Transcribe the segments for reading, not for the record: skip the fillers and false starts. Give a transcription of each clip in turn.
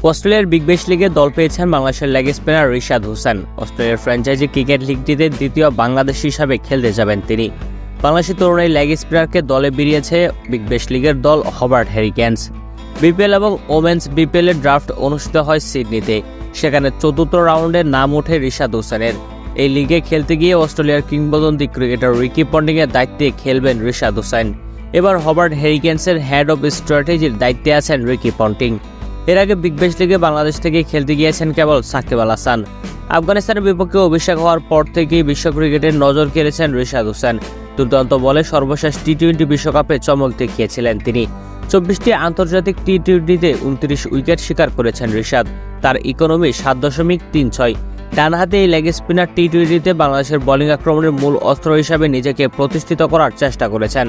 অস্ট্রেলিয়ার Big Bash লিগে দল পেয়েছেন বাংলাদেশের লেগ স্পিনার রিশাদ হোসেন। অস্ট্রেলিয়ার ফ্র্যাঞ্চাইজি ক্রিকেট লিগটিতে দ্বিতীয় বাংলাদেশি হিসাবে খেলতে যাবেন তিনি। বাংলাদেশি তরুণ এই লেগ স্পিনারকে দলে বেরিয়েছে বিগ ব্যাশ লিগের দল হবার্ট হ্যারিকেন্স। বিপিএল এবং ওমেন্স বিপিএল এর ড্রাফট অনুষ্ঠিত হয় সিডনিতে। সেখানে চতুর্থ রাউন্ডে নাম ওঠে রিশাদ হোসেনের। এই লিগে খেলতে গিয়ে অস্ট্রেলিয়ার কিংবদন্তি ক্রিকেটার রিকি পন্টিং এর দায়িত্বে খেলবেন রিশাদ হোসেন। এবার হবার্ট হ্যারিকেন্সের হেড অব স্ট্র্যাটেজির দায়িত্বে আছেন রিকি পন্টিং। এর আগে বিগ ব্যাশ লিগে বাংলাদেশ থেকে খেলতে গিয়েছেন কেবল সাকিব আল হাসান। আফগানিস্তানের বিপক্ষে অভিষেক হওয়ার পর থেকেই বিশ্ব ক্রিকেটের নজর কেড়েছেন রিশাদ হোসেন। দুর্দান্ত বলে সর্বশেষ টি-20 বিশ্বকাপে চমক দেখিয়েছিলেন তিনি। 24টি আন্তর্জাতিক টি-20তে 29 উইকেট শিকার করেছেন রিশাদ। তার ইকোনমি 7.36। ডানহাতে এই লেগ স্পিনার টি-20তে বাংলাদেশের বোলিং আক্রমণের মূল অস্ত্র হিসাবে নিজেকে প্রতিষ্ঠিত করার চেষ্টা করেছেন।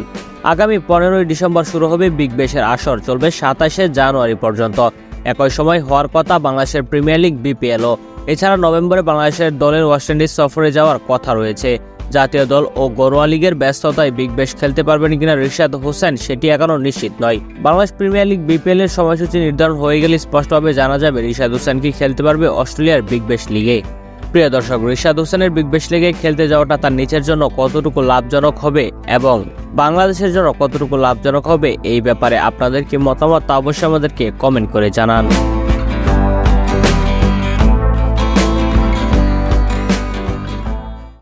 আগামী 15ই ডিসেম্বর শুরু হবে বিগ ব্যাশের আসর, চলবে 27শে জানুয়ারি পর্যন্ত। একই সময় হওয়ার কথা বাংলাদেশের প্রিমিয়ার লিগ বিপিএলও। এছাড়া নভেম্বরে বাংলাদেশের দলের ওয়েস্ট ইন্ডিজ সফরে যাওয়ার কথা রয়েছে। জাতীয় দল ও ঘরোয়া লিগের ব্যস্ততায় বিগ ব্যাশ খেলতে পারবেন কিনা রিশাদ হোসেন সেটি এখনো নিশ্চিত নয়। বাংলাদেশ প্রিমিয়ার লিগ বিপিএল এর সময়সূচি নির্ধারণ হয়ে গেলে স্পষ্টভাবে জানা যাবে রিশাদ হোসেন কি খেলতে পারবে অস্ট্রেলিয়ার বিগ ব্যাশ লিগে। প্রিয় দর্শক, রিশাদ হোসেনের বিগ ব্যাশ লিগে খেলতে যাওয়াটা তার নিচের জন্য কতটুকু লাভজনক হবে এবং বাংলাদেশের জন্য কতটুকু লাভজনক হবে, এই ব্যাপারে আপনাদের কি মতামত তা অবশ্যই আমাদেরকে কমেন্ট করে জানান।